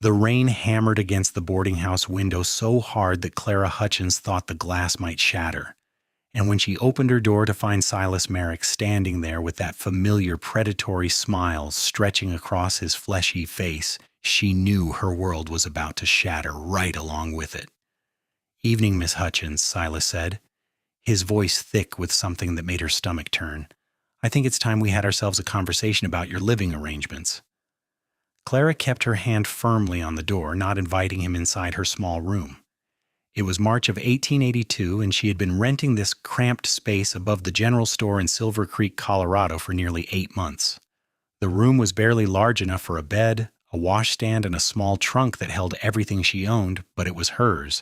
The rain hammered against the boarding house window so hard that Clara Hutchins thought the glass might shatter. And when she opened her door to find Silas Merrick standing there with that familiar predatory smile stretching across his fleshy face, she knew her world was about to shatter right along with it. "Evening, Miss Hutchins," Silas said, his voice thick with something that made her stomach turn. "I think it's time we had ourselves a conversation about your living arrangements." Clara kept her hand firmly on the door, not inviting him inside her small room. It was March of 1882, and she had been renting this cramped space above the general store in Silver Creek, Colorado, for nearly 8 months. The room was barely large enough for a bed, a washstand, and a small trunk that held everything she owned, but it was hers.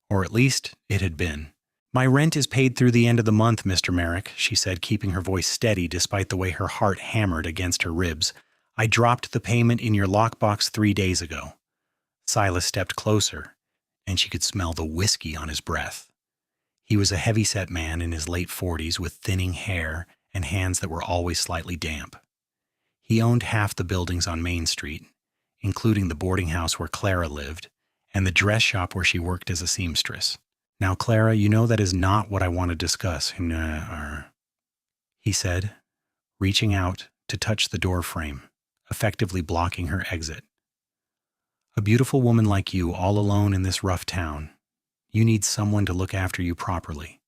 Or at least, it had been. "My rent is paid through the end of the month, Mr. Merrick," she said, keeping her voice steady despite the way her heart hammered against her ribs. "I dropped the payment in your lockbox 3 days ago." Silas stepped closer, and she could smell the whiskey on his breath. He was a heavy-set man in his late 40s with thinning hair and hands that were always slightly damp. He owned half the buildings on Main Street, including the boarding house where Clara lived, and the dress shop where she worked as a seamstress. "Now, Clara, you know that is not what I want to discuss," he said, reaching out to touch the door frame, effectively blocking her exit. "A beautiful woman like you, all alone in this rough town. You need someone to look after you properly.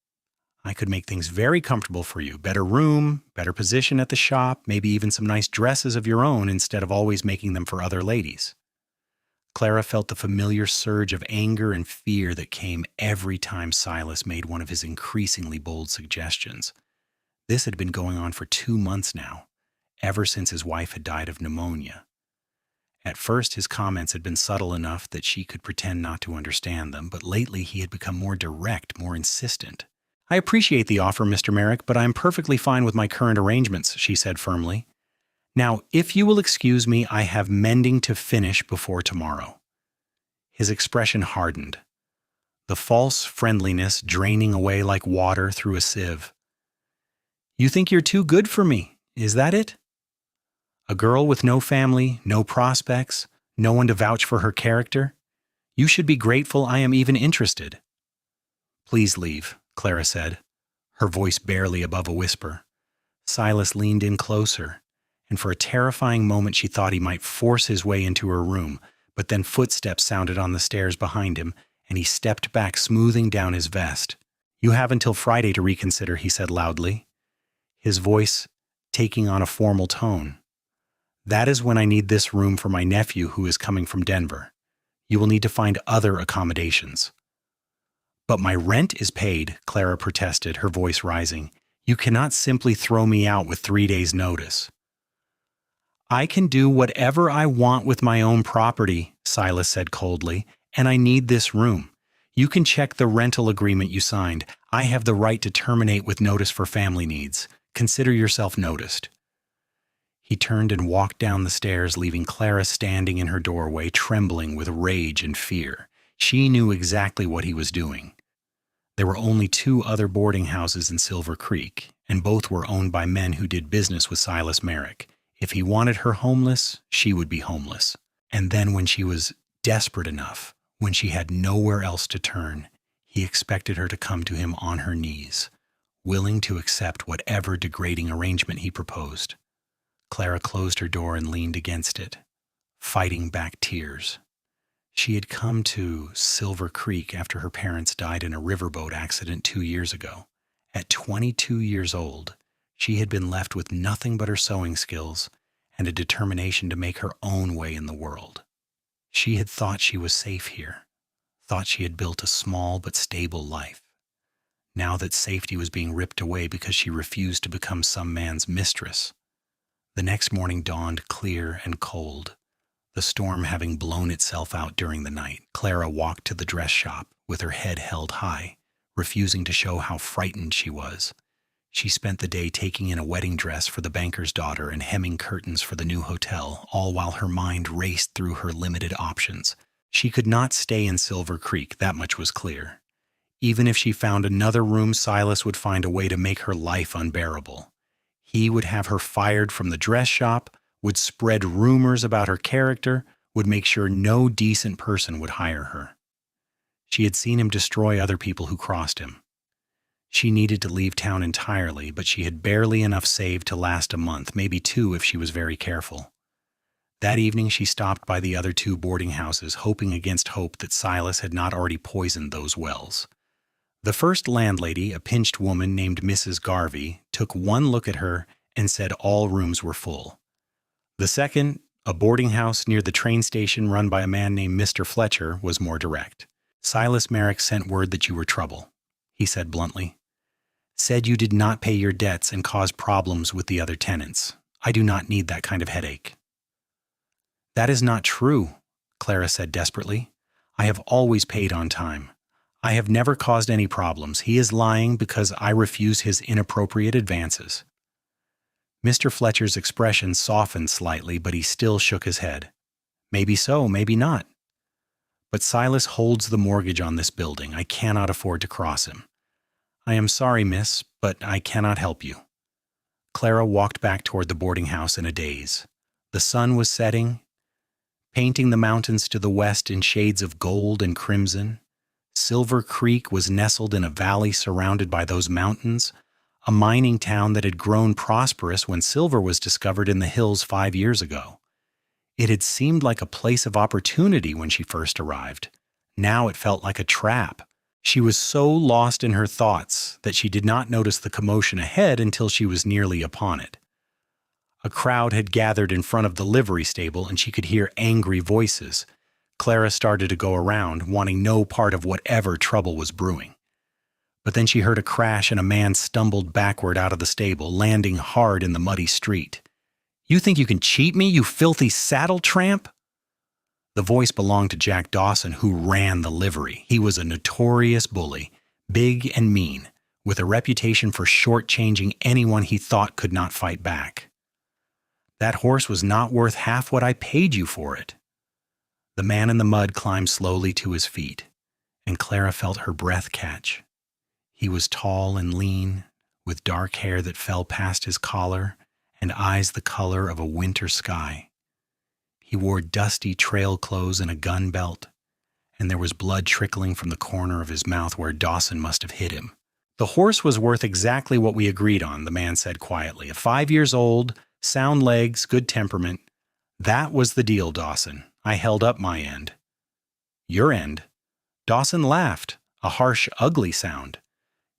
I could make things very comfortable for you. Better room, better position at the shop, maybe even some nice dresses of your own instead of always making them for other ladies." Clara felt the familiar surge of anger and fear that came every time Silas made one of his increasingly bold suggestions. This had been going on for 2 months now, ever since his wife had died of pneumonia. At first, his comments had been subtle enough that she could pretend not to understand them, but lately he had become more direct, more insistent. "I appreciate the offer, Mr. Merrick, but I am perfectly fine with my current arrangements," she said firmly. "Now, if you will excuse me, I have mending to finish before tomorrow." His expression hardened, the false friendliness draining away like water through a sieve. "You think you're too good for me, is that it? A girl with no family, no prospects, no one to vouch for her character? You should be grateful I am even interested." "Please leave," Clara said, her voice barely above a whisper. Silas leaned in closer, and for a terrifying moment she thought he might force his way into her room, but then footsteps sounded on the stairs behind him, and he stepped back, smoothing down his vest. "You have until Friday to reconsider," he said loudly, his voice taking on a formal tone. "That is when I need this room for my nephew who is coming from Denver. You will need to find other accommodations." "But my rent is paid," Clara protested, her voice rising. "You cannot simply throw me out with 3 days' notice." "I can do whatever I want with my own property," Silas said coldly, "and I need this room. You can check the rental agreement you signed. I have the right to terminate with notice for family needs. Consider yourself noticed." He turned and walked down the stairs, leaving Clara standing in her doorway, trembling with rage and fear. She knew exactly what he was doing. There were only 2 other boarding houses in Silver Creek, and both were owned by men who did business with Silas Merrick. If he wanted her homeless, she would be homeless. And then when she was desperate enough, when she had nowhere else to turn, he expected her to come to him on her knees, willing to accept whatever degrading arrangement he proposed. Clara closed her door and leaned against it, fighting back tears. She had come to Silver Creek after her parents died in a riverboat accident 2 years ago. At 22 years old, she had been left with nothing but her sewing skills and a determination to make her own way in the world. She had thought she was safe here, thought she had built a small but stable life. Now that safety was being ripped away because she refused to become some man's mistress. The next morning dawned clear and cold, the storm having blown itself out during the night. Clara walked to the dress shop with her head held high, refusing to show how frightened she was. She spent the day taking in a wedding dress for the banker's daughter and hemming curtains for the new hotel, all while her mind raced through her limited options. She could not stay in Silver Creek, that much was clear. Even if she found another room, Silas would find a way to make her life unbearable. He would have her fired from the dress shop, would spread rumors about her character, would make sure no decent person would hire her. She had seen him destroy other people who crossed him. She needed to leave town entirely, but she had barely enough saved to last a month, maybe 2 if she was very careful. That evening she stopped by the other 2 boarding houses, hoping against hope that Silas had not already poisoned those wells. The first landlady, a pinched woman named Mrs. Garvey, took one look at her and said all rooms were full. The second, a boarding house near the train station run by a man named Mr. Fletcher, was more direct. Silas Merrick sent word that you were trouble, he said bluntly. Said you did not pay your debts and caused problems with the other tenants. I do not need that kind of headache. That is not true, Clara said desperately. I have always paid on time. I have never caused any problems. He is lying because I refuse his inappropriate advances. Mr. Fletcher's expression softened slightly, but he still shook his head. Maybe so, maybe not. But Silas holds the mortgage on this building. I cannot afford to cross him. I am sorry, miss, but I cannot help you. Clara walked back toward the boarding house in a daze. The sun was setting, painting the mountains to the west in shades of gold and crimson. Silver Creek was nestled in a valley surrounded by those mountains, a mining town that had grown prosperous when silver was discovered in the hills 5 years ago. It had seemed like a place of opportunity when she first arrived. Now it felt like a trap. She was so lost in her thoughts that she did not notice the commotion ahead until she was nearly upon it. A crowd had gathered in front of the livery stable, and she could hear angry voices. Clara started to go around, wanting no part of whatever trouble was brewing. But then she heard a crash and a man stumbled backward out of the stable, landing hard in the muddy street. You think you can cheat me, you filthy saddle tramp? The voice belonged to Jack Dawson, who ran the livery. He was a notorious bully, big and mean, with a reputation for shortchanging anyone he thought could not fight back. That horse was not worth half what I paid you for it. The man in the mud climbed slowly to his feet, and Clara felt her breath catch. He was tall and lean, with dark hair that fell past his collar and eyes the color of a winter sky. He wore dusty trail clothes and a gun belt, and there was blood trickling from the corner of his mouth where Dawson must have hit him. The horse was worth exactly what we agreed on, the man said quietly. 5 years old, sound legs, good temperament. That was the deal, Dawson. I held up my end. Your end? Dawson laughed, a harsh, ugly sound.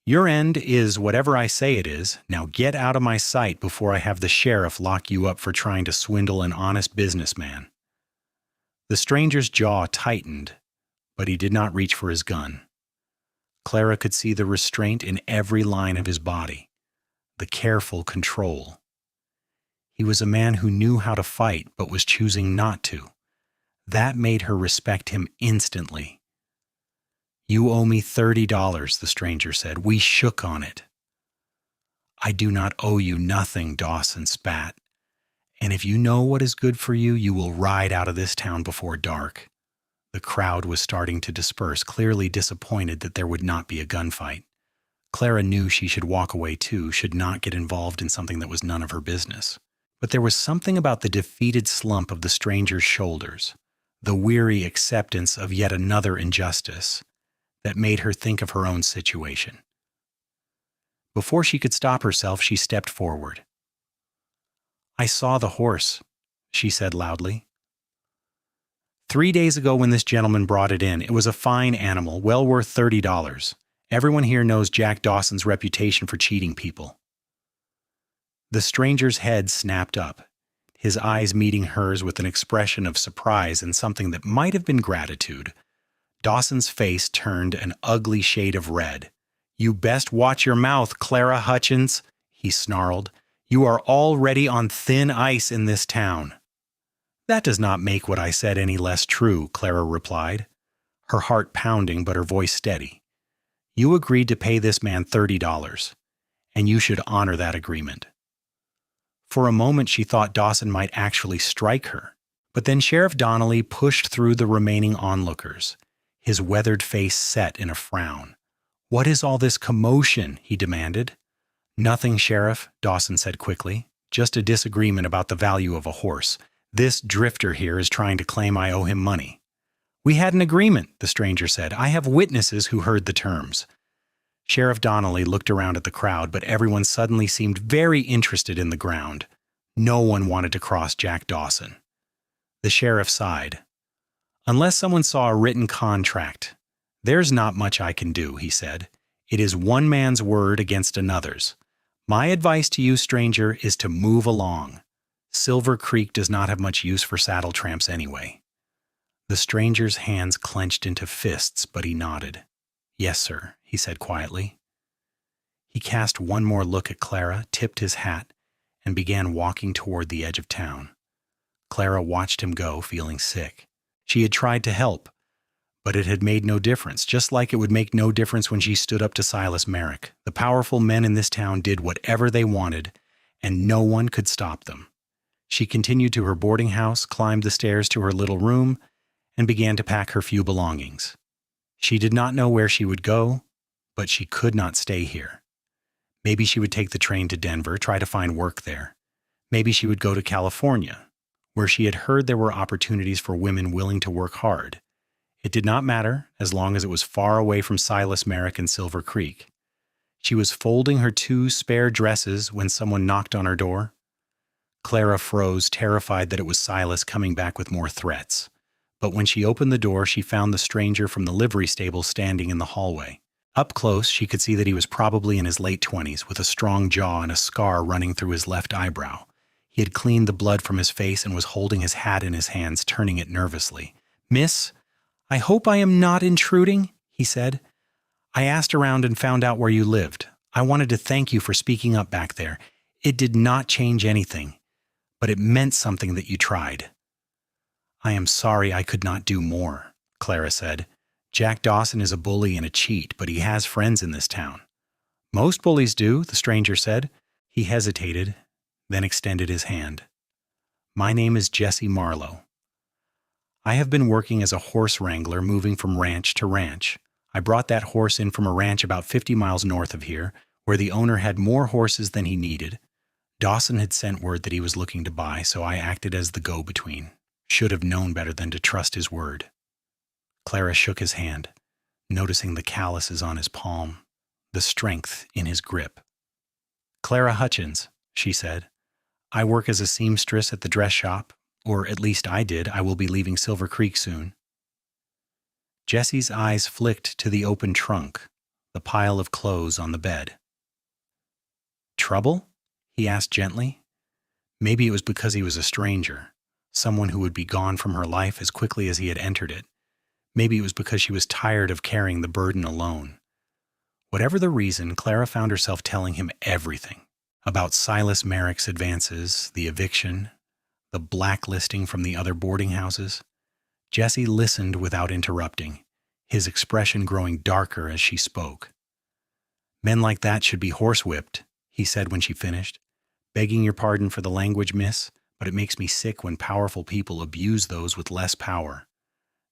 Your end is whatever I say it is. Now get out of my sight before I have the sheriff lock you up for trying to swindle an honest businessman. The stranger's jaw tightened, but he did not reach for his gun. Clara could see the restraint in every line of his body, the careful control. He was a man who knew how to fight but was choosing not to. That made her respect him instantly. You owe me $30, the stranger said. We shook on it. I do not owe you nothing, Dawson spat. And if you know what is good for you, you will ride out of this town before dark. The crowd was starting to disperse, clearly disappointed that there would not be a gunfight. Clara knew she should walk away too, should not get involved in something that was none of her business. But there was something about the defeated slump of the stranger's shoulders, the weary acceptance of yet another injustice, that made her think of her own situation. Before she could stop herself, she stepped forward. I saw the horse, she said loudly. 3 days ago when this gentleman brought it in, it was a fine animal, well worth $30. Everyone here knows Jack Dawson's reputation for cheating people. The stranger's head snapped up, his eyes meeting hers with an expression of surprise and something that might have been gratitude. Dawson's face turned an ugly shade of red. You best watch your mouth, Clara Hutchins, he snarled. You are already on thin ice in this town. That does not make what I said any less true, Clara replied, her heart pounding but her voice steady. You agreed to pay this man $30, and you should honor that agreement. For a moment she thought Dawson might actually strike her, but then Sheriff Donnelly pushed through the remaining onlookers, his weathered face set in a frown. What is all this commotion? He demanded. Nothing, Sheriff, Dawson said quickly. Just a disagreement about the value of a horse. This drifter here is trying to claim I owe him money. We had an agreement, the stranger said. I have witnesses who heard the terms. Sheriff Donnelly looked around at the crowd, but everyone suddenly seemed very interested in the ground. No one wanted to cross Jack Dawson. The sheriff sighed. Unless someone saw a written contract, there's not much I can do, he said. It is one man's word against another's. My advice to you, stranger, is to move along. Silver Creek does not have much use for saddle tramps anyway. The stranger's hands clenched into fists, but he nodded. Yes, sir, he said quietly. He cast one more look at Clara, tipped his hat, and began walking toward the edge of town. Clara watched him go, feeling sick. She had tried to help, but it had made no difference, just like it would make no difference when she stood up to Silas Merrick. The powerful men in this town did whatever they wanted, and no one could stop them. She continued to her boarding house, climbed the stairs to her little room, and began to pack her few belongings. She did not know where she would go, but she could not stay here. Maybe she would take the train to Denver, try to find work there. Maybe she would go to California, where she had heard there were opportunities for women willing to work hard. It did not matter, as long as it was far away from Silas Merrick and Silver Creek. She was folding her 2 spare dresses when someone knocked on her door. Clara froze, terrified that it was Silas coming back with more threats. But when she opened the door, she found the stranger from the livery stable standing in the hallway. Up close, she could see that he was probably in his late 20s, with a strong jaw and a scar running through his left eyebrow. He had cleaned the blood from his face and was holding his hat in his hands, turning it nervously. Miss, I hope I am not intruding, he said. I asked around and found out where you lived. I wanted to thank you for speaking up back there. It did not change anything, but it meant something that you tried. I am sorry I could not do more, Clara said. Jack Dawson is a bully and a cheat, but he has friends in this town. Most bullies do, the stranger said. He hesitated, then extended his hand. My name is Jesse Marlowe. I have been working as a horse wrangler, moving from ranch to ranch. I brought that horse in from a ranch about 50 miles north of here, where the owner had more horses than he needed. Dawson had sent word that he was looking to buy, so I acted as the go-between. Should have known better than to trust his word. Clara shook his hand, noticing the calluses on his palm, the strength in his grip. Clara Hutchins, she said. I work as a seamstress at the dress shop, or at least I did. I will be leaving Silver Creek soon. Jesse's eyes flicked to the open trunk, the pile of clothes on the bed. Trouble? He asked gently. Maybe it was because he was a stranger, someone who would be gone from her life as quickly as he had entered it. Maybe it was because she was tired of carrying the burden alone. Whatever the reason, Clara found herself telling him everything about Silas Merrick's advances, the eviction, the blacklisting from the other boarding houses. Jesse listened without interrupting, his expression growing darker as she spoke. Men like that should be horsewhipped, he said when she finished. Begging your pardon for the language, miss, but it makes me sick when powerful people abuse those with less power.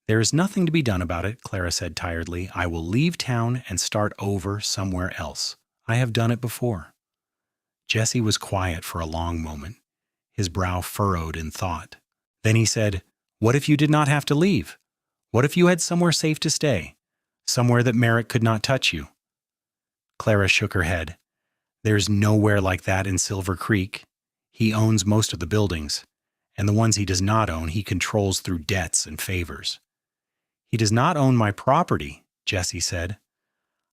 There is nothing to be done about it, Clara said tiredly. I will leave town and start over somewhere else. I have done it before. Jesse was quiet for a long moment, his brow furrowed in thought. Then he said, What if you did not have to leave? What if you had somewhere safe to stay? Somewhere that Merrick could not touch you? Clara shook her head. There's nowhere like that in Silver Creek. He owns most of the buildings, and the ones he does not own he controls through debts and favors. He does not own my property, Jesse said.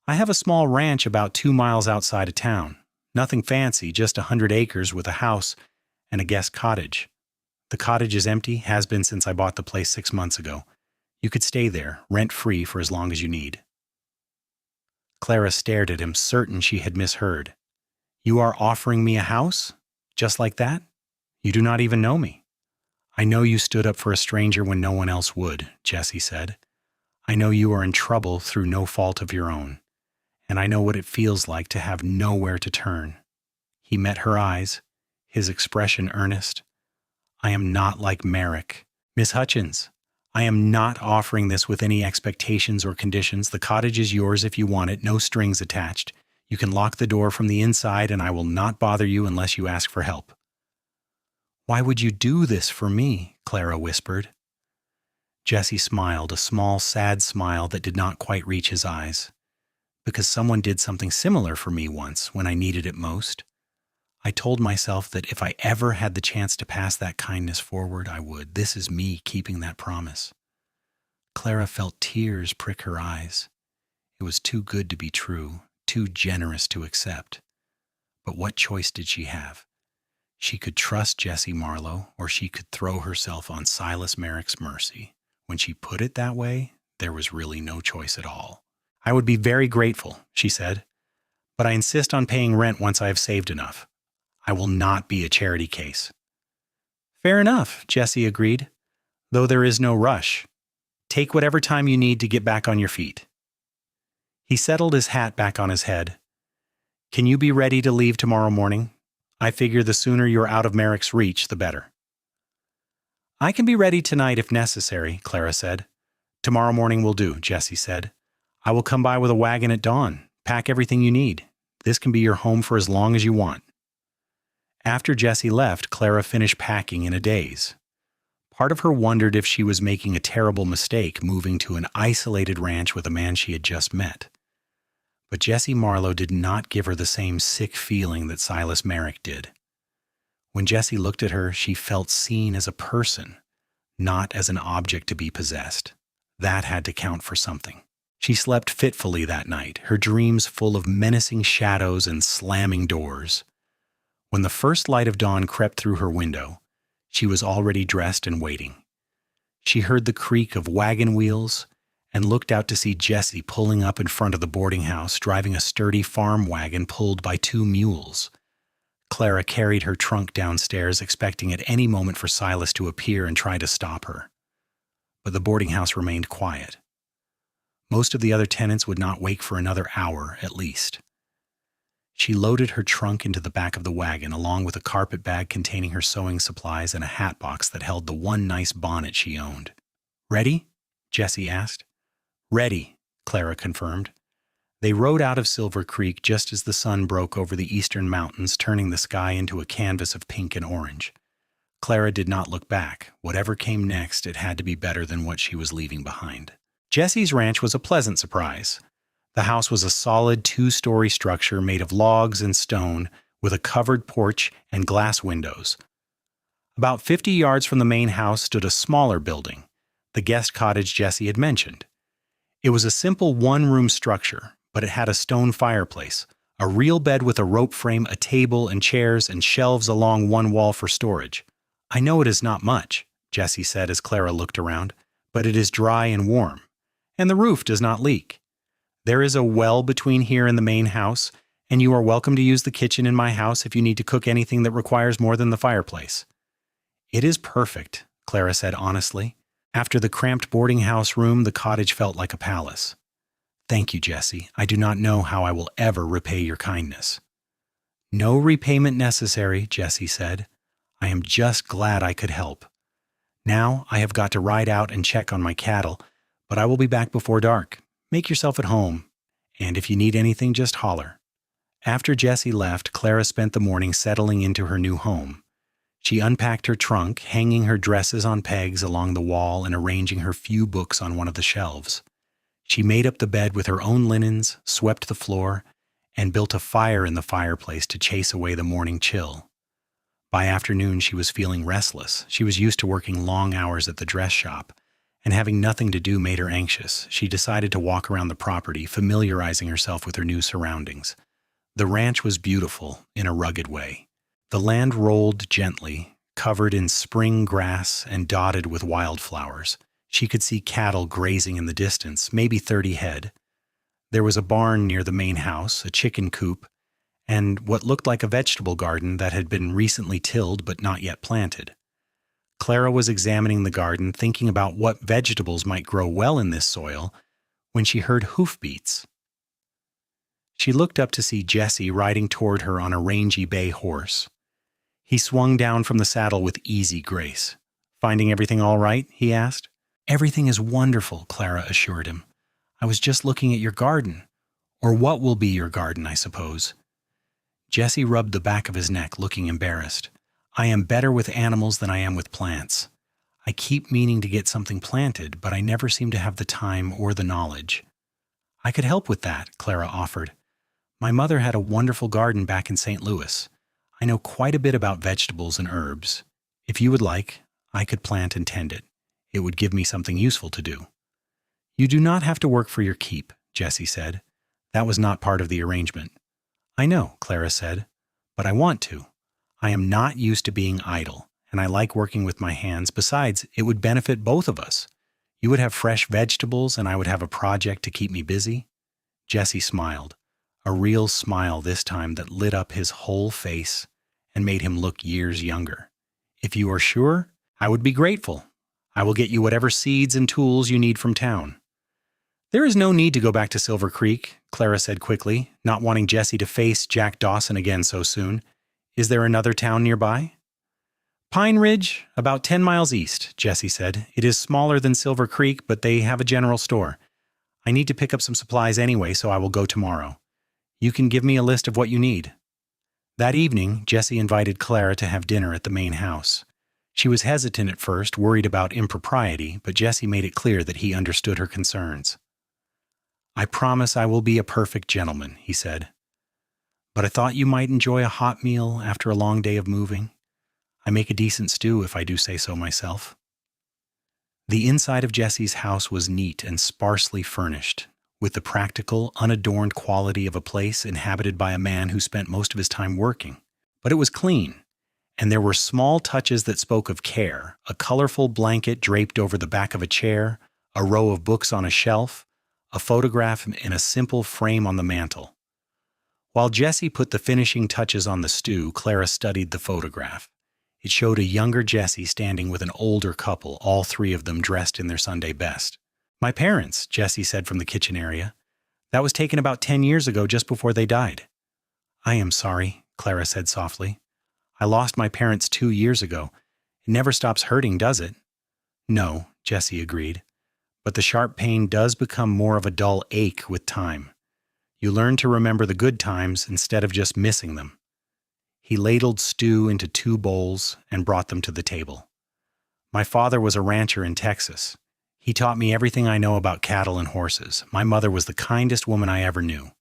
I have a small ranch about 2 miles outside of town. Nothing fancy, just 100 acres with a house and a guest cottage. The cottage is empty, has been since I bought the place 6 months ago. You could stay there, rent-free for as long as you need. Clara stared at him, certain she had misheard. You are offering me a house? Just like that? You do not even know me. I know you stood up for a stranger when no one else would, Jesse said. I know you are in trouble through no fault of your own, and I know what it feels like to have nowhere to turn. He met her eyes, his expression earnest. I am not like Merrick. Miss Hutchins, I am not offering this with any expectations or conditions. The cottage is yours if you want it, no strings attached. You can lock the door from the inside and I will not bother you unless you ask for help. "Why would you do this for me?" Clara whispered. Jesse smiled, a small, sad smile that did not quite reach his eyes. "Because someone did something similar for me once when I needed it most. I told myself that if I ever had the chance to pass that kindness forward, I would. This is me keeping that promise." Clara felt tears prick her eyes. It was too good to be true, too generous to accept. But what choice did she have? She could trust Jesse Marlowe, or she could throw herself on Silas Merrick's mercy. When she put it that way, there was really no choice at all. "I would be very grateful," she said, "but I insist on paying rent once I have saved enough. I will not be a charity case." "Fair enough," Jesse agreed, "though there is no rush. Take whatever time you need to get back on your feet." He settled his hat back on his head. "Can you be ready to leave tomorrow morning? I figure the sooner you're out of Merrick's reach, the better." "I can be ready tonight if necessary," Clara said. "Tomorrow morning will do," Jesse said. "I will come by with a wagon at dawn. Pack everything you need. This can be your home for as long as you want." After Jesse left, Clara finished packing in a daze. Part of her wondered if she was making a terrible mistake moving to an isolated ranch with a man she had just met. But Jesse Marlowe did not give her the same sick feeling that Silas Merrick did. When Jesse looked at her, she felt seen as a person, not as an object to be possessed. That had to count for something. She slept fitfully that night, her dreams full of menacing shadows and slamming doors. When the first light of dawn crept through her window, she was already dressed and waiting. She heard the creak of wagon wheels and looked out to see Jesse pulling up in front of the boarding house, driving a sturdy farm wagon pulled by 2 mules. Clara carried her trunk downstairs, expecting at any moment for Silas to appear and try to stop her. But the boarding house remained quiet. Most of the other tenants would not wake for another hour at least. She loaded her trunk into the back of the wagon, along with a carpet bag containing her sewing supplies and a hat box that held the one nice bonnet she owned. "Ready?" Jesse asked. "Ready," Clara confirmed. They rode out of Silver Creek just as the sun broke over the eastern mountains, turning the sky into a canvas of pink and orange. Clara did not look back. Whatever came next, it had to be better than what she was leaving behind. Jesse's ranch was a pleasant surprise. The house was a solid 2-story structure made of logs and stone, with a covered porch and glass windows. About 50 yards from the main house stood a smaller building, the guest cottage Jesse had mentioned. It was a simple 1-room structure, but it had a stone fireplace, a real bed with a rope frame, a table and chairs, and shelves along one wall for storage. "I know it is not much," Jesse said as Clara looked around, "but it is dry and warm, and the roof does not leak. There is a well between here and the main house, and you are welcome to use the kitchen in my house if you need to cook anything that requires more than the fireplace." "It is perfect," Clara said honestly. After the cramped boarding house room, the cottage felt like a palace. "Thank you, Jesse. I do not know how I will ever repay your kindness." "No repayment necessary," Jesse said. "I am just glad I could help. Now I have got to ride out and check on my cattle, but I will be back before dark. Make yourself at home, and if you need anything, just holler." After Jesse left, Clara spent the morning settling into her new home. She unpacked her trunk, hanging her dresses on pegs along the wall and arranging her few books on one of the shelves. She made up the bed with her own linens, swept the floor, and built a fire in the fireplace to chase away the morning chill. By afternoon, she was feeling restless. She was used to working long hours at the dress shop, and having nothing to do made her anxious. She decided to walk around the property, familiarizing herself with her new surroundings. The ranch was beautiful in a rugged way. The land rolled gently, covered in spring grass and dotted with wildflowers. She could see cattle grazing in the distance, maybe 30 head. There was a barn near the main house, a chicken coop, and what looked like a vegetable garden that had been recently tilled but not yet planted. Clara was examining the garden, thinking about what vegetables might grow well in this soil, when she heard hoofbeats. She looked up to see Jesse riding toward her on a rangy bay horse. He swung down from the saddle with easy grace. "Finding everything all right?" he asked. "Everything is wonderful," Clara assured him. "I was just looking at your garden. Or what will be your garden, I suppose." Jesse rubbed the back of his neck, looking embarrassed. I am better with animals than I am with plants. I keep meaning to get something planted, but I never seem to have the time or the knowledge." "I could help with that," Clara offered. "My mother had a wonderful garden back in St. Louis. I know quite a bit about vegetables and herbs. If you would like, I could plant and tend it. It would give me something useful to do." "You do not have to work for your keep," Jesse said. "That was not part of the arrangement." "I know," Clara said, "but I want to. I am not used to being idle, and I like working with my hands. Besides, it would benefit both of us. You would have fresh vegetables, and I would have a project to keep me busy." Jesse smiled, a real smile this time that lit up his whole face and made him look years younger. "If you are sure, I would be grateful. I will get you whatever seeds and tools you need from town." "There is no need to go back to Silver Creek," Clara said quickly, not wanting Jesse to face Jack Dawson again so soon. "Is there another town nearby?" "Pine Ridge, about 10 miles east," Jesse said. "It is smaller than Silver Creek, but they have a general store. I need to pick up some supplies anyway, so I will go tomorrow. You can give me a list of what you need." That evening, Jesse invited Clara to have dinner at the main house. She was hesitant at first, worried about impropriety, but Jesse made it clear that he understood her concerns. "I promise I will be a perfect gentleman," he said. "But I thought you might enjoy a hot meal after a long day of moving. I make a decent stew if I do say so myself." The inside of Jesse's house was neat and sparsely furnished, with the practical, unadorned quality of a place inhabited by a man who spent most of his time working. But it was clean, and there were small touches that spoke of care: a colorful blanket draped over the back of a chair, a row of books on a shelf, a photograph in a simple frame on the mantel. While Jesse put the finishing touches on the stew, Clara studied the photograph. It showed a younger Jesse standing with an older couple, all three of them dressed in their Sunday best. "My parents," Jesse said from the kitchen area. "That was taken about 10 years ago, just before they died." "I am sorry," Clara said softly. "I lost my parents 2 years ago. It never stops hurting, does it?" "No," Jesse agreed. "But the sharp pain does become more of a dull ache with time. You learn to remember the good times instead of just missing them." He ladled stew into 2 bowls and brought them to the table. "My father was a rancher in Texas. He taught me everything I know about cattle and horses. My mother was the kindest woman I ever knew.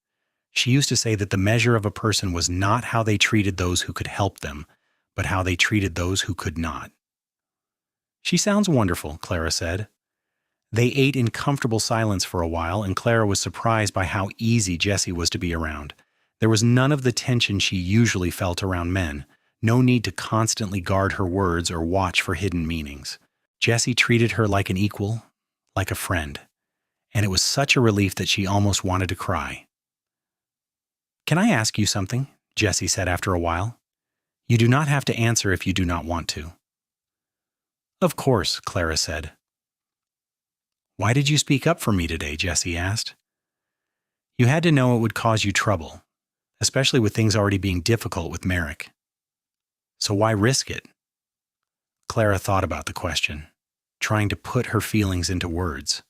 She used to say that the measure of a person was not how they treated those who could help them, but how they treated those who could not." "She sounds wonderful," Clara said. They ate in comfortable silence for a while, and Clara was surprised by how easy Jesse was to be around. There was none of the tension she usually felt around men, no need to constantly guard her words or watch for hidden meanings. Jesse treated her like an equal, like a friend, and it was such a relief that she almost wanted to cry. "Can I ask you something?" Jesse said after a while. "You do not have to answer if you do not want to." "Of course," Clara said. "Why did you speak up for me today?" Jesse asked. "You had to know it would cause you trouble, especially with things already being difficult with Merrick. So why risk it?" Clara thought about the question, trying to put her feelings into words.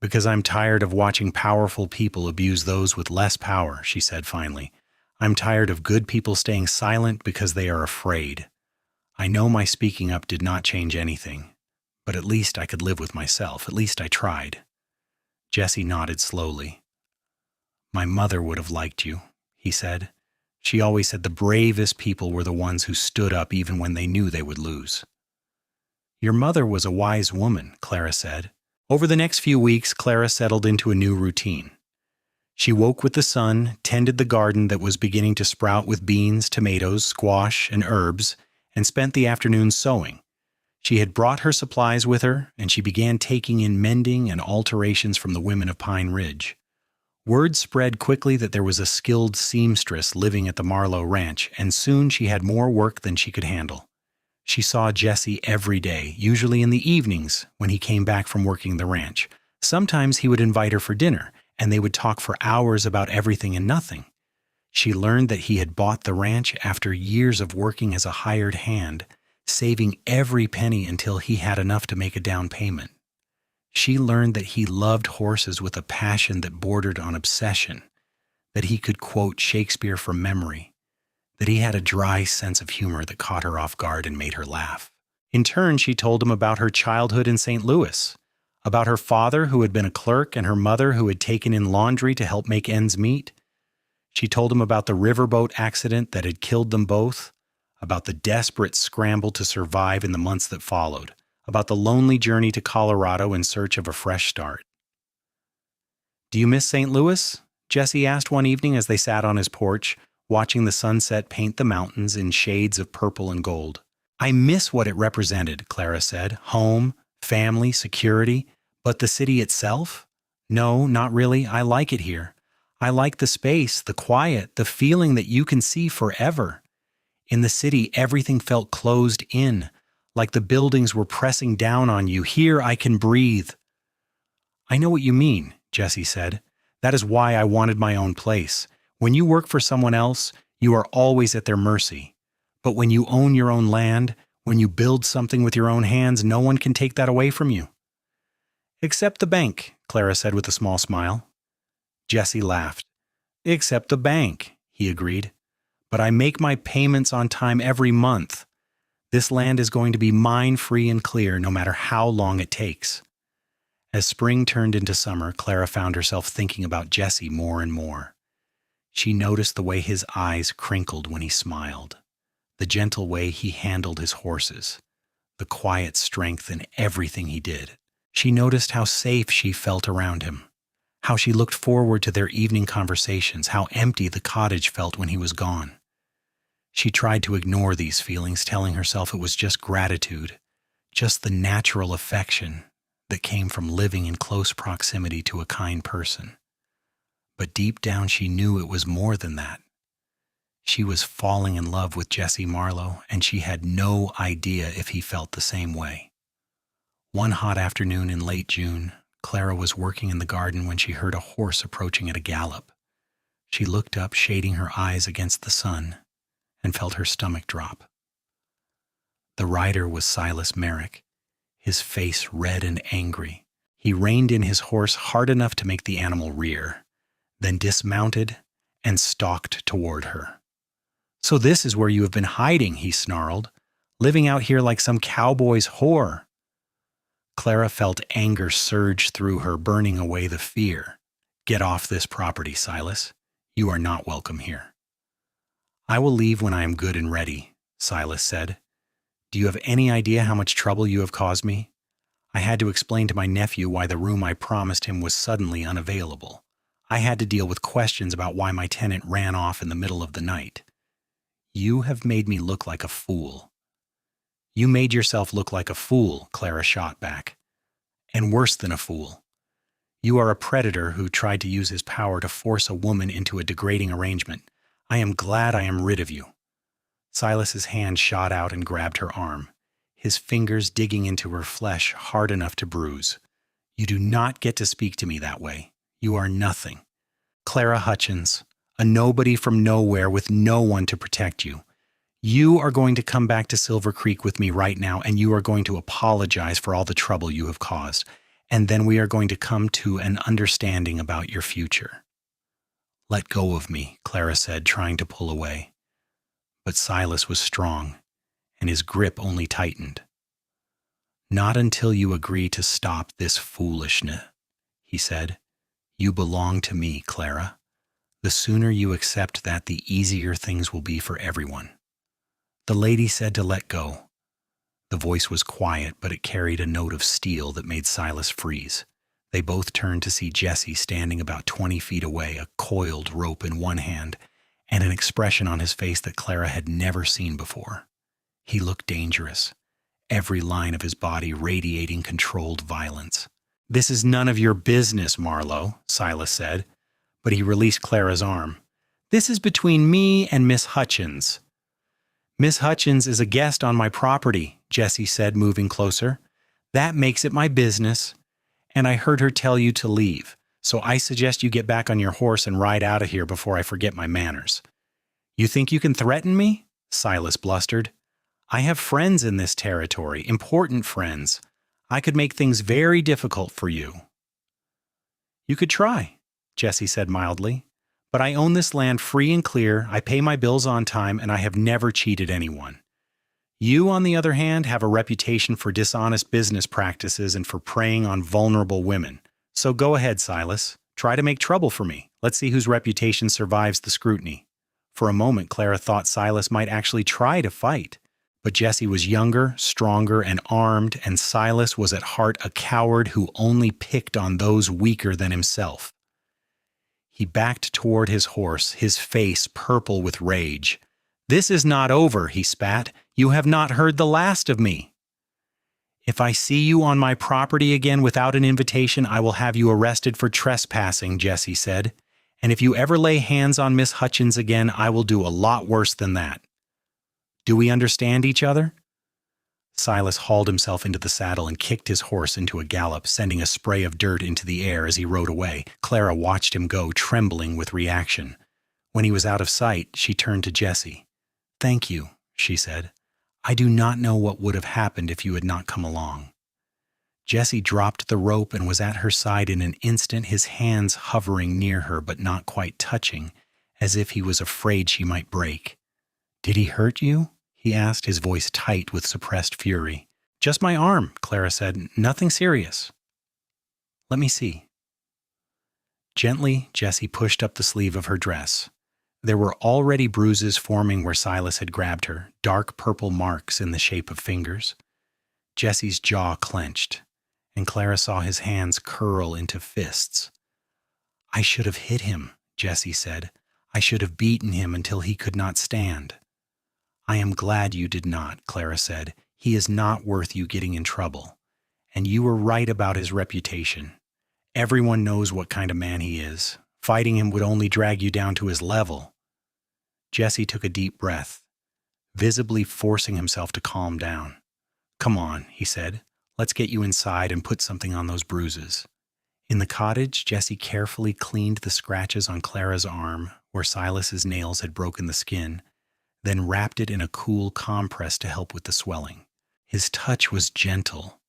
"Because I'm tired of watching powerful people abuse those with less power," she said finally. "I'm tired of good people staying silent because they are afraid. I know my speaking up did not change anything, but at least I could live with myself. At least I tried." Jesse nodded slowly. "My mother would have liked you," he said. "She always said the bravest people were the ones who stood up even when they knew they would lose." "Your mother was a wise woman," Clara said. Over the next few weeks, Clara settled into a new routine. She woke with the sun, tended the garden that was beginning to sprout with beans, tomatoes, squash, and herbs, and spent the afternoons sewing. She had brought her supplies with her, and she began taking in mending and alterations from the women of Pine Ridge. Word spread quickly that there was a skilled seamstress living at the Marlowe Ranch, and soon she had more work than she could handle. She saw Jesse every day, usually in the evenings when he came back from working the ranch. Sometimes he would invite her for dinner, and they would talk for hours about everything and nothing. She learned that he had bought the ranch after years of working as a hired hand, saving every penny until he had enough to make a down payment. She learned that he loved horses with a passion that bordered on obsession, that he could quote Shakespeare from memory, that he had a dry sense of humor that caught her off guard and made her laugh. In turn, she told him about her childhood in St. Louis, about her father who had been a clerk and her mother who had taken in laundry to help make ends meet. She told him about the riverboat accident that had killed them both, about the desperate scramble to survive in the months that followed, about the lonely journey to Colorado in search of a fresh start. "Do you miss St. Louis?" Jesse asked one evening as they sat on his porch, watching the sunset paint the mountains in shades of purple and gold. "I miss what it represented," Clara said. "Home, family, security. But the city itself? No, not really. I like it here. I like the space, the quiet, the feeling that you can see forever. In the city, everything felt closed in, like the buildings were pressing down on you. Here, I can breathe." "I know what you mean," Jesse said. "That is why I wanted my own place. When you work for someone else, you are always at their mercy. But when you own your own land, when you build something with your own hands, no one can take that away from you." "Except the bank," Clara said with a small smile. Jesse laughed. "Except the bank," he agreed. "But I make my payments on time every month. This land is going to be mine free and clear, no matter how long it takes." As spring turned into summer, Clara found herself thinking about Jesse more and more. She noticed the way his eyes crinkled when he smiled, the gentle way he handled his horses, the quiet strength in everything he did. She noticed how safe she felt around him, how she looked forward to their evening conversations, how empty the cottage felt when he was gone. She tried to ignore these feelings, telling herself it was just gratitude, just the natural affection that came from living in close proximity to a kind person. But deep down she knew it was more than that. She was falling in love with Jesse Marlowe, and she had no idea if he felt the same way. One hot afternoon in late June, Clara was working in the garden when she heard a horse approaching at a gallop. She looked up, shading her eyes against the sun, and felt her stomach drop. The rider was Silas Merrick, his face red and angry. He reined in his horse hard enough to make the animal rear, then dismounted and stalked toward her. "So this is where you have been hiding," he snarled, "living out here like some cowboy's whore." Clara felt anger surge through her, burning away the fear. "Get off this property, Silas. You are not welcome here." "I will leave when I am good and ready," Silas said. "Do you have any idea how much trouble you have caused me? I had to explain to my nephew why the room I promised him was suddenly unavailable. I had to deal with questions about why my tenant ran off in the middle of the night. You have made me look like a fool." "You made yourself look like a fool," Clara shot back. "And worse than a fool. You are a predator who tried to use his power to force a woman into a degrading arrangement. I am glad I am rid of you." Silas's hand shot out and grabbed her arm, his fingers digging into her flesh hard enough to bruise. "You do not get to speak to me that way. You are nothing. Clara Hutchins, a nobody from nowhere with no one to protect you. You are going to come back to Silver Creek with me right now, and you are going to apologize for all the trouble you have caused. And then we are going to come to an understanding about your future." "Let go of me," Clara said, trying to pull away. But Silas was strong, and his grip only tightened. "Not until you agree to stop this foolishness," he said. "You belong to me, Clara. The sooner you accept that, the easier things will be for everyone." The lady said to let go. The voice was quiet, but it carried a note of steel that made Silas freeze. They both turned to see Jesse standing about 20 feet away, a coiled rope in one hand, and an expression on his face that Clara had never seen before. He looked dangerous, every line of his body radiating controlled violence. "This is none of your business, Marlowe," Silas said, but he released Clara's arm. "This is between me and Miss Hutchins." "Miss Hutchins is a guest on my property," Jesse said, moving closer. "That makes it my business. And I heard her tell you to leave, so I suggest you get back on your horse and ride out of here before I forget my manners." "You think you can threaten me?" Silas blustered. "I have friends in this territory, important friends. I could make things very difficult for you." "You could try," Jesse said mildly, But I own this land free and clear, I pay my bills on time, and I have never cheated anyone. You, on the other hand, have a reputation for dishonest business practices and for preying on vulnerable women. So go ahead, Silas. Try to make trouble for me. Let's see whose reputation survives the scrutiny. For a moment, Clara thought Silas might actually try to fight. But Jesse was younger, stronger, and armed, and Silas was at heart a coward who only picked on those weaker than himself. He backed toward his horse, his face purple with rage. "This is not over," he spat. "You have not heard the last of me. If I see you on my property again without an invitation, I will have you arrested for trespassing," Jesse said. "And if you ever lay hands on Miss Hutchins again, I will do a lot worse than that. Do we understand each other?" Silas hauled himself into the saddle and kicked his horse into a gallop, sending a spray of dirt into the air as he rode away. Clara watched him go, trembling with reaction. When he was out of sight, she turned to Jesse. "Thank you," she said. "I do not know what would have happened if you had not come along." Jesse dropped the rope and was at her side in an instant, his hands hovering near her but not quite touching, as if he was afraid she might break. "Did he hurt you?" he asked, his voice tight with suppressed fury. "Just my arm," Clara said. "Nothing serious." "Let me see." Gently, Jesse pushed up the sleeve of her dress. There were already bruises forming where Silas had grabbed her, dark purple marks in the shape of fingers. Jesse's jaw clenched, and Clara saw his hands curl into fists. "I should have hit him," Jesse said. "I should have beaten him until he could not stand." "I am glad you did not," Clara said. "He is not worth you getting in trouble. And you were right about his reputation. Everyone knows what kind of man he is. Fighting him would only drag you down to his level." Jesse took a deep breath, visibly forcing himself to calm down. "Come on," he said. "Let's get you inside and put something on those bruises." In the cottage, Jesse carefully cleaned the scratches on Clara's arm, where Silas's nails had broken the skin, then wrapped it in a cool compress to help with the swelling. His touch was gentle,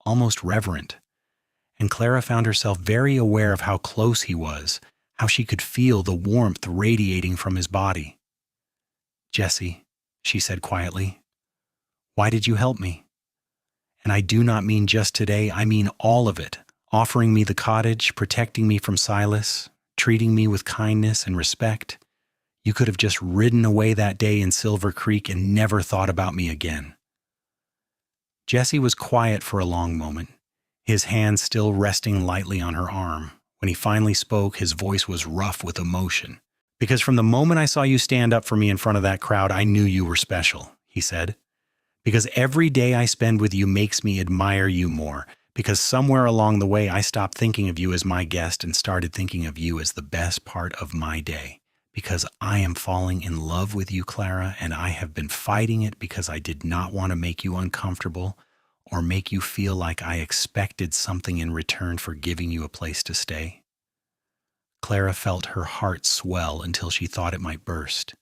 almost reverent, and Clara found herself very aware of how close he was, how she could feel the warmth radiating from his body. "Jesse," she said quietly, "why did you help me? And I do not mean just today, I mean all of it, offering me the cottage, protecting me from Silas, treating me with kindness and respect. You could have just ridden away that day in Silver Creek and never thought about me again." Jesse was quiet for a long moment, his hand still resting lightly on her arm. When he finally spoke, his voice was rough with emotion. "Because from the moment I saw you stand up for me in front of that crowd, I knew you were special," he said. "Because every day I spend with you makes me admire you more. Because somewhere along the way I stopped thinking of you as my guest and started thinking of you as the best part of my day. Because I am falling in love with you, Clara, and I have been fighting it because I did not want to make you uncomfortable or make you feel like I expected something in return for giving you a place to stay." Clara felt her heart swell until she thought it might burst.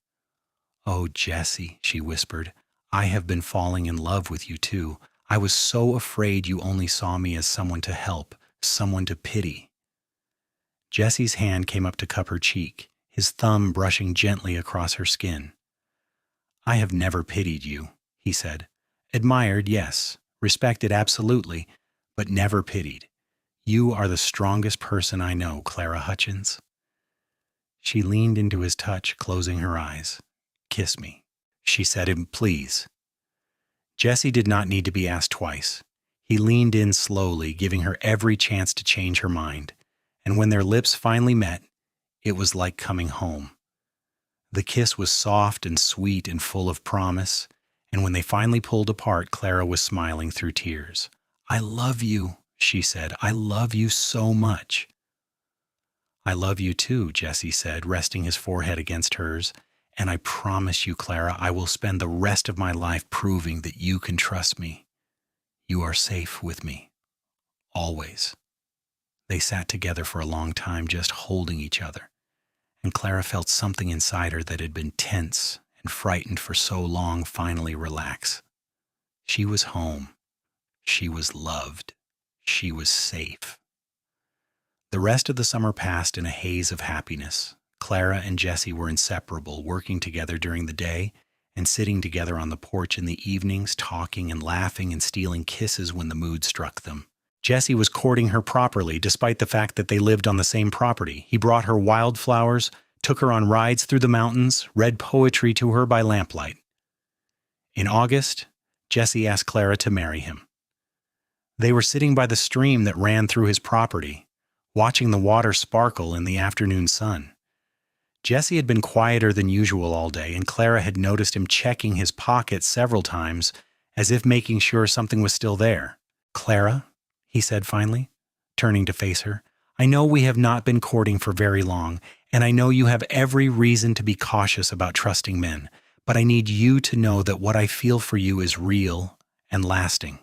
"Oh, Jesse," she whispered, "I have been falling in love with you too. I was so afraid you only saw me as someone to help, someone to pity." Jesse's hand came up to cup her cheek, his thumb brushing gently across her skin. "I have never pitied you," he said. "Admired, yes. Respected, absolutely. But never pitied. You are the strongest person I know, Clara Hutchins." She leaned into his touch, closing her eyes. "Kiss me," she said, "and please." Jesse did not need to be asked twice. He leaned in slowly, giving her every chance to change her mind. And when their lips finally met, it was like coming home. The kiss was soft and sweet and full of promise, and when they finally pulled apart, Clara was smiling through tears. "I love you," she said. "I love you so much." "I love you too," Jesse said, resting his forehead against hers. "And I promise you, Clara, I will spend the rest of my life proving that you can trust me. You are safe with me. Always." They sat together for a long time, just holding each other, and Clara felt something inside her that had been tense and frightened for so long finally relax. She was home. She was loved. She was safe. The rest of the summer passed in a haze of happiness. Clara and Jesse were inseparable, working together during the day and sitting together on the porch in the evenings, talking and laughing and stealing kisses when the mood struck them. Jesse was courting her properly, despite the fact that they lived on the same property. He brought her wildflowers, took her on rides through the mountains, read poetry to her by lamplight. In August, Jesse asked Clara to marry him. They were sitting by the stream that ran through his property, watching the water sparkle in the afternoon sun. Jesse had been quieter than usual all day, and Clara had noticed him checking his pockets several times, as if making sure something was still there. "Clara," he said finally, turning to face her, "I know we have not been courting for very long, and I know you have every reason to be cautious about trusting men, but I need you to know that what I feel for you is real and lasting.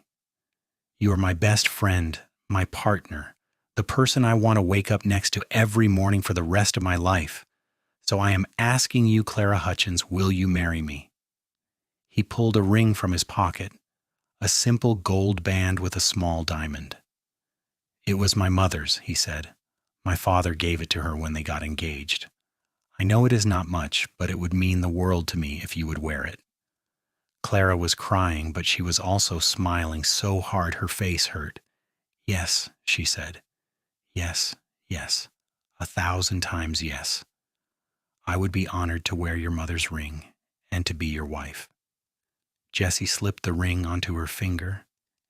You are my best friend, my partner, the person I want to wake up next to every morning for the rest of my life. So I am asking you, Clara Hutchins, will you marry me?" He pulled a ring from his pocket, a simple gold band with a small diamond. "It was my mother's," he said. "My father gave it to her when they got engaged. I know it is not much, but it would mean the world to me if you would wear it." Clara was crying, but she was also smiling so hard her face hurt. "Yes," she said. "Yes, yes, 1,000 times yes. I would be honored to wear your mother's ring and to be your wife." Jesse slipped the ring onto her finger,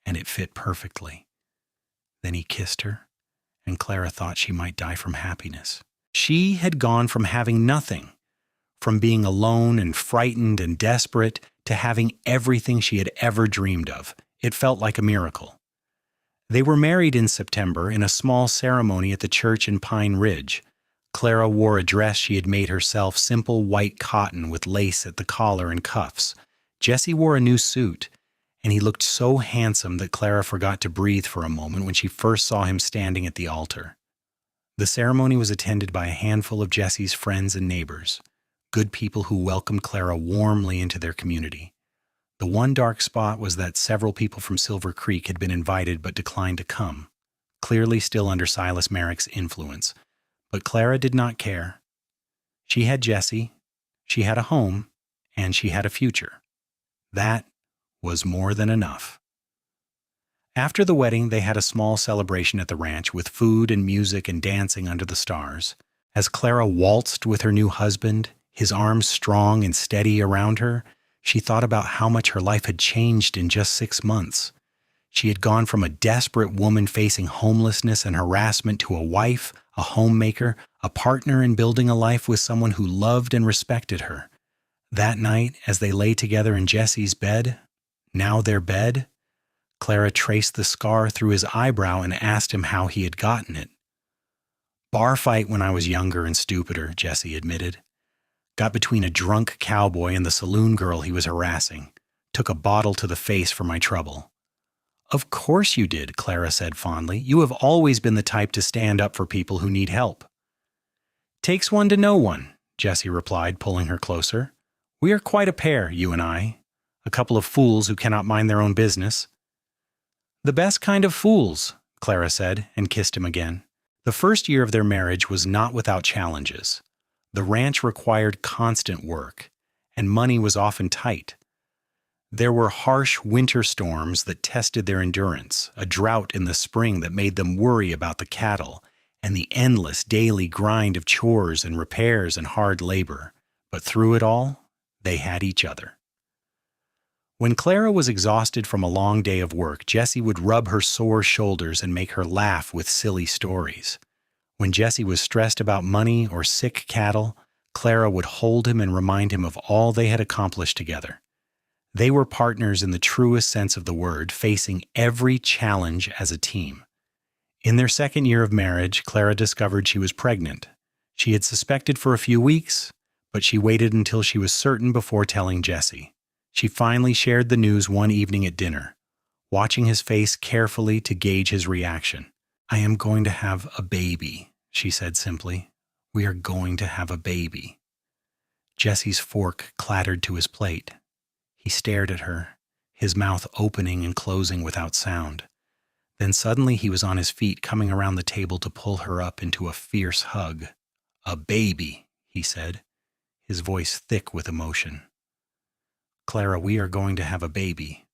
and it fit perfectly. Then he kissed her, and Clara thought she might die from happiness. She had gone from having nothing, from being alone and frightened and desperate, to having everything she had ever dreamed of. It felt like a miracle. They were married in September in a small ceremony at the church in Pine Ridge. Clara wore a dress she had made herself, simple white cotton with lace at the collar and cuffs. Jesse wore a new suit, and he looked so handsome that Clara forgot to breathe for a moment when she first saw him standing at the altar. The ceremony was attended by a handful of Jesse's friends and neighbors, good people who welcomed Clara warmly into their community. The one dark spot was that several people from Silver Creek had been invited but declined to come, clearly still under Silas Merrick's influence. But Clara did not care. She had Jesse, she had a home, and she had a future. That was more than enough. After the wedding, they had a small celebration at the ranch with food and music and dancing under the stars. As Clara waltzed with her new husband, his arms strong and steady around her, she thought about how much her life had changed in just 6 months. She had gone from a desperate woman facing homelessness and harassment to a wife, a homemaker, a partner in building a life with someone who loved and respected her. That night, as they lay together in Jesse's bed, now their bed, Clara traced the scar through his eyebrow and asked him how he had gotten it. "Bar fight when I was younger and stupider," Jesse admitted. "Got between a drunk cowboy and the saloon girl he was harassing. Took a bottle to the face for my trouble." "Of course you did," Clara said fondly. "You have always been the type to stand up for people who need help." "Takes one to know one," Jesse replied, pulling her closer. "We are quite a pair, you and I. A couple of fools who cannot mind their own business." "The best kind of fools," Clara said, and kissed him again. The first year of their marriage was not without challenges. The ranch required constant work, and money was often tight. There were harsh winter storms that tested their endurance, a drought in the spring that made them worry about the cattle, and the endless daily grind of chores and repairs and hard labor. But through it all, they had each other. When Clara was exhausted from a long day of work, Jesse would rub her sore shoulders and make her laugh with silly stories. When Jesse was stressed about money or sick cattle, Clara would hold him and remind him of all they had accomplished together. They were partners in the truest sense of the word, facing every challenge as a team. In their second year of marriage, Clara discovered she was pregnant. She had suspected for a few weeks, but she waited until she was certain before telling Jesse. She finally shared the news one evening at dinner, watching his face carefully to gauge his reaction. "I am going to have a baby," she said simply. "We are going to have a baby." Jesse's fork clattered to his plate. He stared at her, his mouth opening and closing without sound. Then suddenly he was on his feet, coming around the table to pull her up into a fierce hug. "A baby," he said, his voice thick with emotion. "Clara, we are going to have a baby."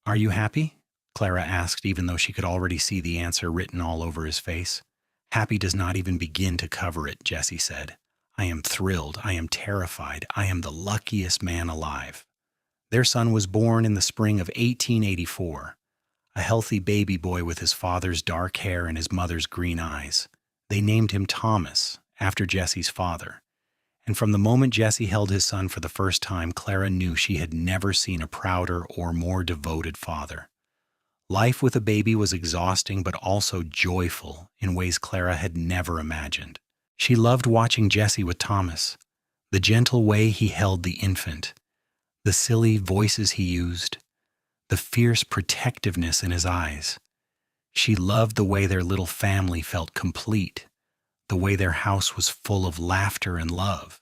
"Are you happy?" Clara asked, even though she could already see the answer written all over his face. "Happy does not even begin to cover it," Jesse said. "I am thrilled. I am terrified. I am the luckiest man alive." Their son was born in the spring of 1884, a healthy baby boy with his father's dark hair and his mother's green eyes. They named him Thomas, after Jesse's father. And from the moment Jesse held his son for the first time, Clara knew she had never seen a prouder or more devoted father. Life with a baby was exhausting but also joyful in ways Clara had never imagined. She loved watching Jesse with Thomas, the gentle way he held the infant, the silly voices he used, the fierce protectiveness in his eyes. She loved the way their little family felt complete, the way their house was full of laughter and love.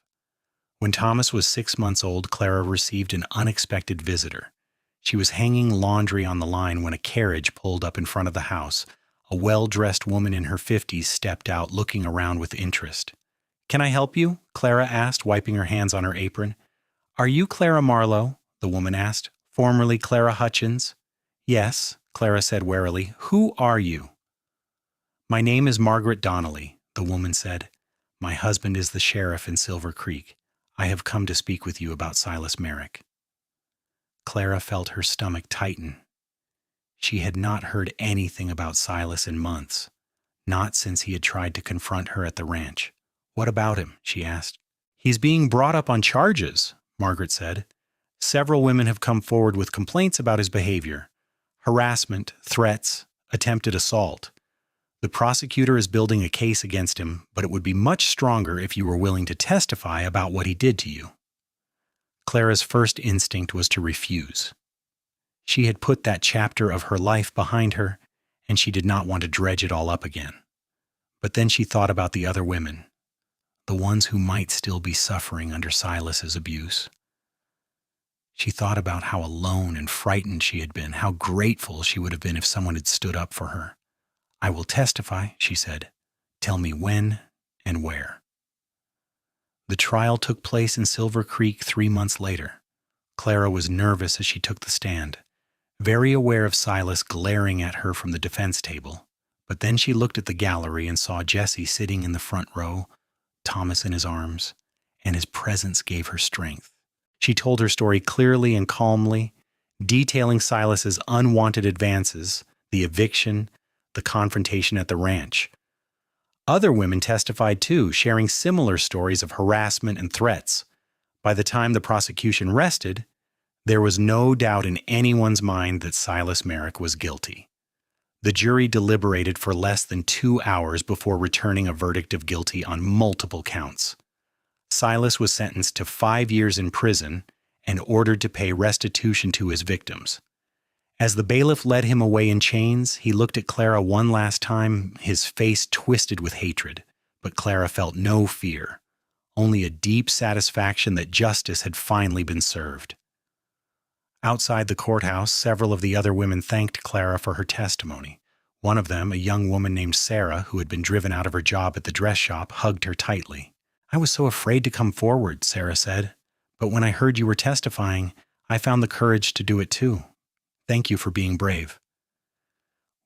When Thomas was 6 months old, Clara received an unexpected visitor. She was hanging laundry on the line when a carriage pulled up in front of the house. A well-dressed woman in her 50s stepped out, looking around with interest. "Can I help you?" Clara asked, wiping her hands on her apron. "Are you Clara Marlowe?" the woman asked. "Formerly Clara Hutchins?" "Yes," Clara said warily. "Who are you?" "My name is Margaret Donnelly," the woman said. "My husband is the sheriff in Silver Creek. I have come to speak with you about Silas Merrick." Clara felt her stomach tighten. She had not heard anything about Silas in months, not since he had tried to confront her at the ranch. "What about him?" she asked. "He's being brought up on charges," Margaret said. "Several women have come forward with complaints about his behavior. Harassment, threats, attempted assault. The prosecutor is building a case against him, but it would be much stronger if you were willing to testify about what he did to you." Clara's first instinct was to refuse. She had put that chapter of her life behind her, and she did not want to dredge it all up again. But then she thought about the other women, the ones who might still be suffering under Silas's abuse. She thought about how alone and frightened she had been, how grateful she would have been if someone had stood up for her. "I will testify," she said. "Tell me when and where." The trial took place in Silver Creek 3 months later. Clara was nervous as she took the stand, very aware of Silas glaring at her from the defense table. But then she looked at the gallery and saw Jesse sitting in the front row, Thomas in his arms, and his presence gave her strength. She told her story clearly and calmly, detailing Silas's unwanted advances, the eviction, the confrontation at the ranch. Other women testified too, sharing similar stories of harassment and threats. By the time the prosecution rested, there was no doubt in anyone's mind that Silas Merrick was guilty. The jury deliberated for less than 2 hours before returning a verdict of guilty on multiple counts. Silas was sentenced to 5 years in prison and ordered to pay restitution to his victims. As the bailiff led him away in chains, he looked at Clara one last time, his face twisted with hatred. But Clara felt no fear, only a deep satisfaction that justice had finally been served. Outside the courthouse, several of the other women thanked Clara for her testimony. One of them, a young woman named Sarah, who had been driven out of her job at the dress shop, hugged her tightly. "I was so afraid to come forward," Sarah said. "But when I heard you were testifying, I found the courage to do it too. Thank you for being brave."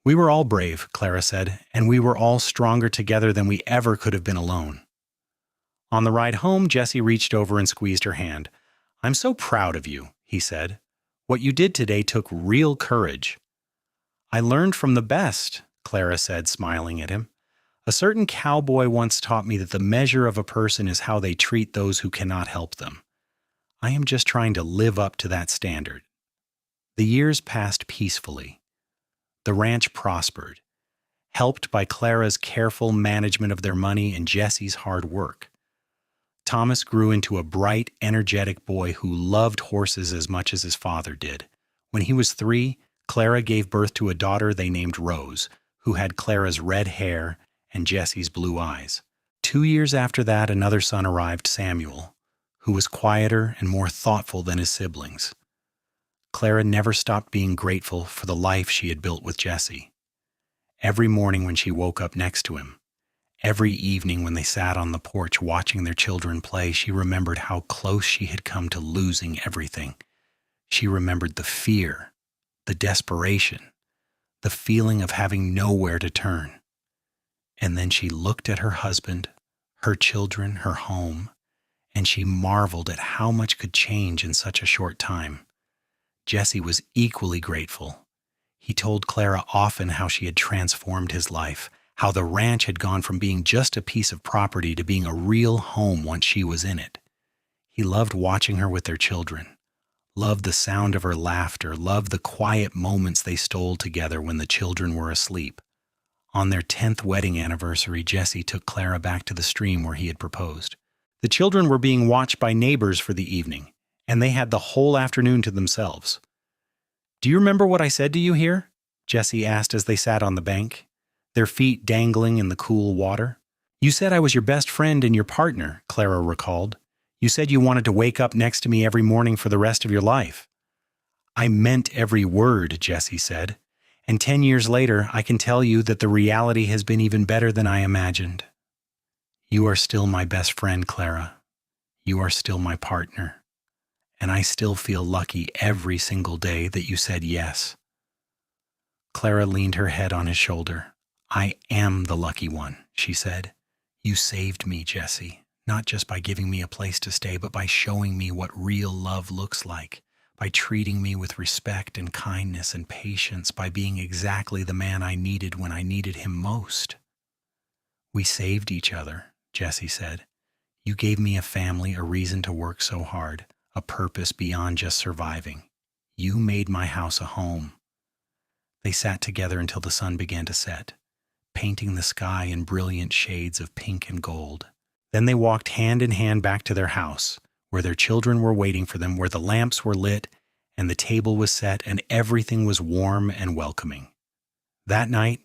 "We were all brave," Clara said, "and we were all stronger together than we ever could have been alone." On the ride home, Jesse reached over and squeezed her hand. "I'm so proud of you," he said. "What you did today took real courage." "I learned from the best," Clara said, smiling at him. "A certain cowboy once taught me that the measure of a person is how they treat those who cannot help them. I am just trying to live up to that standard." The years passed peacefully. The ranch prospered, helped by Clara's careful management of their money and Jesse's hard work. Thomas grew into a bright, energetic boy who loved horses as much as his father did. When he was 3, Clara gave birth to a daughter they named Rose, who had Clara's red hair and Jesse's blue eyes. 2 years after that, another son arrived, Samuel, who was quieter and more thoughtful than his siblings. Clara never stopped being grateful for the life she had built with Jesse. Every morning when she woke up next to him, Every evening when they sat on the porch watching their children play, she remembered how close she had come to losing everything. She remembered the fear, the desperation, the feeling of having nowhere to turn. And then she looked at her husband, her children, her home, and she marveled at how much could change in such a short time. Jesse was equally grateful. He told Clara often how she had transformed his life, how the ranch had gone from being just a piece of property to being a real home once she was in it. He loved watching her with their children, loved the sound of her laughter, loved the quiet moments they stole together when the children were asleep. On their 10th wedding anniversary, Jesse took Clara back to the stream where he had proposed. The children were being watched by neighbors for the evening, and they had the whole afternoon to themselves. "Do you remember what I said to you here?" Jesse asked as they sat on the bank, their feet dangling in the cool water. "You said I was your best friend and your partner," Clara recalled. "You said you wanted to wake up next to me every morning for the rest of your life." "I meant every word," Jesse said. "And 10 years later, I can tell you that the reality has been even better than I imagined. You are still my best friend, Clara. You are still my partner. And I still feel lucky every single day that you said yes." Clara leaned her head on his shoulder. "I am the lucky one," she said. "You saved me, Jesse, not just by giving me a place to stay, but by showing me what real love looks like, by treating me with respect and kindness and patience, by being exactly the man I needed when I needed him most." "We saved each other," Jesse said. "You gave me a family, a reason to work so hard, a purpose beyond just surviving. You made my house a home." They sat together until the sun began to set, painting the sky in brilliant shades of pink and gold. Then they walked hand in hand back to their house, where their children were waiting for them, where the lamps were lit and the table was set and everything was warm and welcoming. That night,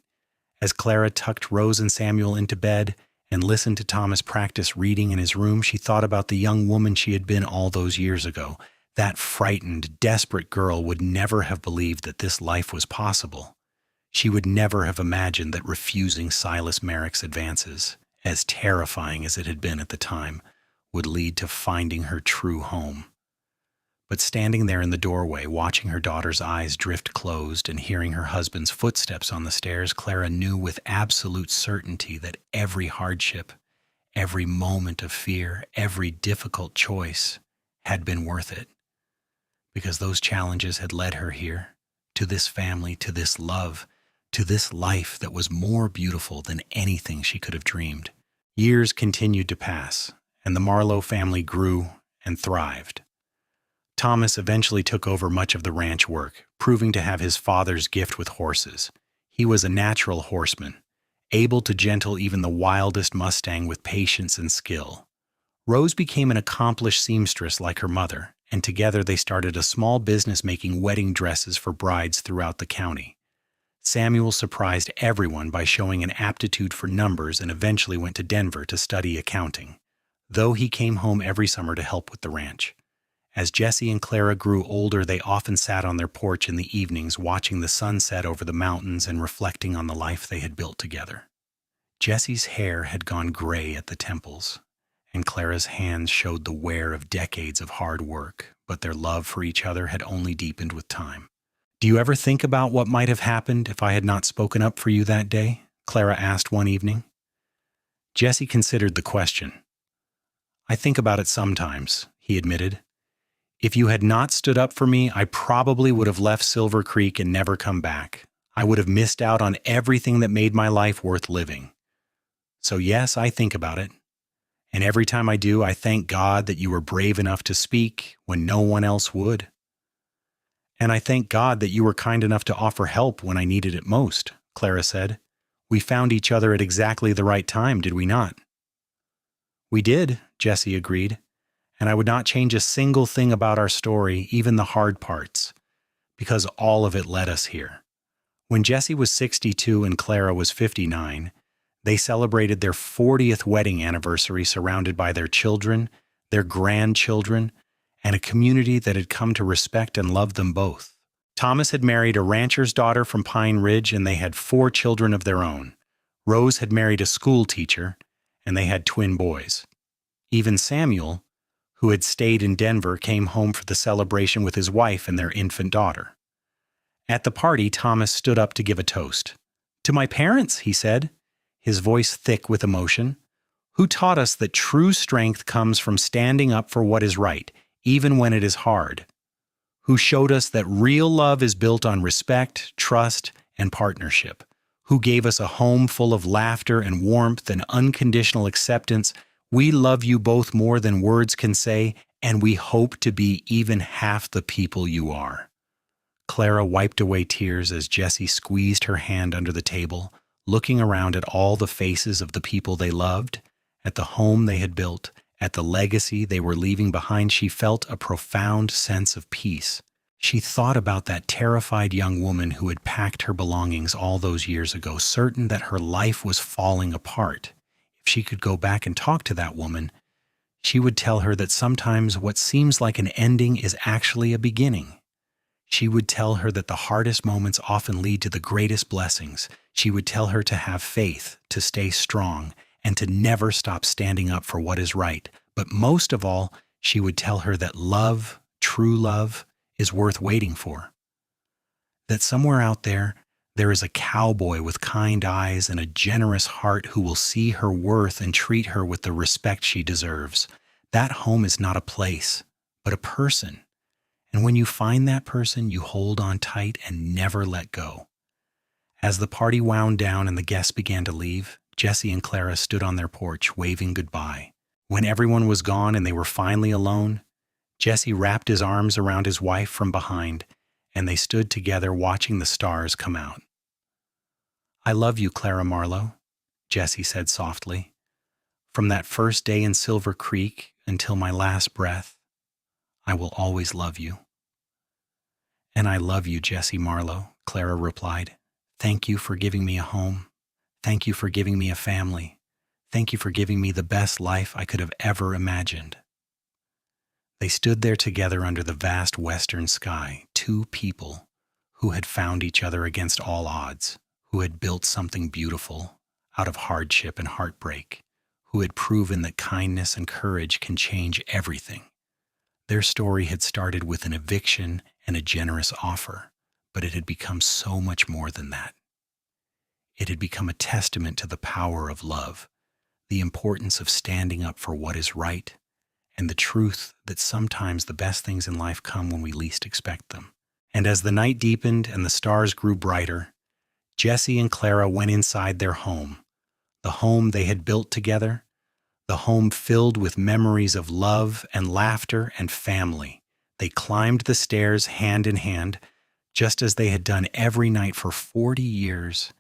as Clara tucked Rose and Samuel into bed and listened to Thomas practice reading in his room, she thought about the young woman she had been all those years ago. That frightened, desperate girl would never have believed that this life was possible. She would never have imagined that refusing Silas Merrick's advances, as terrifying as it had been at the time, would lead to finding her true home. But standing there in the doorway, watching her daughter's eyes drift closed and hearing her husband's footsteps on the stairs, Clara knew with absolute certainty that every hardship, every moment of fear, every difficult choice had been worth it. Because those challenges had led her here, to this family, to this love, to this life that was more beautiful than anything she could have dreamed. Years continued to pass, and the Marlowe family grew and thrived. Thomas eventually took over much of the ranch work, proving to have his father's gift with horses. He was a natural horseman, able to gentle even the wildest Mustang with patience and skill. Rose became an accomplished seamstress like her mother, and together they started a small business making wedding dresses for brides throughout the county. Samuel surprised everyone by showing an aptitude for numbers and eventually went to Denver to study accounting, though he came home every summer to help with the ranch. As Jesse and Clara grew older, they often sat on their porch in the evenings watching the sun set over the mountains and reflecting on the life they had built together. Jesse's hair had gone gray at the temples, and Clara's hands showed the wear of decades of hard work, but their love for each other had only deepened with time. "Do you ever think about what might have happened if I had not spoken up for you that day?" Clara asked one evening. Jesse considered the question. "I think about it sometimes," he admitted. "If you had not stood up for me, I probably would have left Silver Creek and never come back. I would have missed out on everything that made my life worth living. So yes, I think about it. And every time I do, I thank God that you were brave enough to speak when no one else would. And I thank God that you were kind enough to offer help when I needed it most," Clara said. "We found each other at exactly the right time, did we not?" "We did," Jesse agreed. "And I would not change a single thing about our story, even the hard parts, because all of it led us here." When Jesse was 62 and Clara was 59, they celebrated their 40th wedding anniversary surrounded by their children, their grandchildren, and a community that had come to respect and love them both. Thomas had married a rancher's daughter from Pine Ridge, and they had 4 children of their own. Rose had married a school teacher, and they had twin boys. Even Samuel, who had stayed in Denver, came home for the celebration with his wife and their infant daughter. At the party, Thomas stood up to give a toast. "To my parents," he said, his voice thick with emotion, "who taught us that true strength comes from standing up for what is right, even when it is hard. Who showed us that real love is built on respect, trust, and partnership. Who gave us a home full of laughter and warmth and unconditional acceptance. We love you both more than words can say, and we hope to be even half the people you are." Clara wiped away tears as Jesse squeezed her hand under the table, looking around at all the faces of the people they loved, at the home they had built, at the legacy they were leaving behind. She felt a profound sense of peace. She thought about that terrified young woman who had packed her belongings all those years ago, certain that her life was falling apart. If she could go back and talk to that woman, she would tell her that sometimes what seems like an ending is actually a beginning. She would tell her that the hardest moments often lead to the greatest blessings. She would tell her to have faith, to stay strong, and to never stop standing up for what is right. But most of all, she would tell her that love, true love, is worth waiting for. That somewhere out there, there is a cowboy with kind eyes and a generous heart who will see her worth and treat her with the respect she deserves. That home is not a place, but a person. And when you find that person, you hold on tight and never let go. As the party wound down and the guests began to leave, Jesse and Clara stood on their porch, waving goodbye. When everyone was gone and they were finally alone, Jesse wrapped his arms around his wife from behind, and they stood together watching the stars come out. "I love you, Clara Marlowe," Jesse said softly. "From that first day in Silver Creek until my last breath, I will always love you." "And I love you, Jesse Marlowe," Clara replied. "Thank you for giving me a home. Thank you for giving me a family. Thank you for giving me the best life I could have ever imagined." They stood there together under the vast western sky, two people who had found each other against all odds, who had built something beautiful out of hardship and heartbreak, who had proven that kindness and courage can change everything. Their story had started with an eviction and a generous offer, but it had become so much more than that. It had become a testament to the power of love, the importance of standing up for what is right, and the truth that sometimes the best things in life come when we least expect them. And as the night deepened and the stars grew brighter, Jesse and Clara went inside their home, the home they had built together, the home filled with memories of love and laughter and family. They climbed the stairs hand in hand, just as they had done every night for 40 years,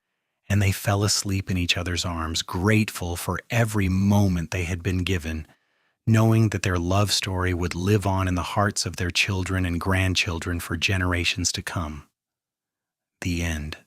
and they fell asleep in each other's arms, grateful for every moment they had been given, knowing that their love story would live on in the hearts of their children and grandchildren for generations to come. The end.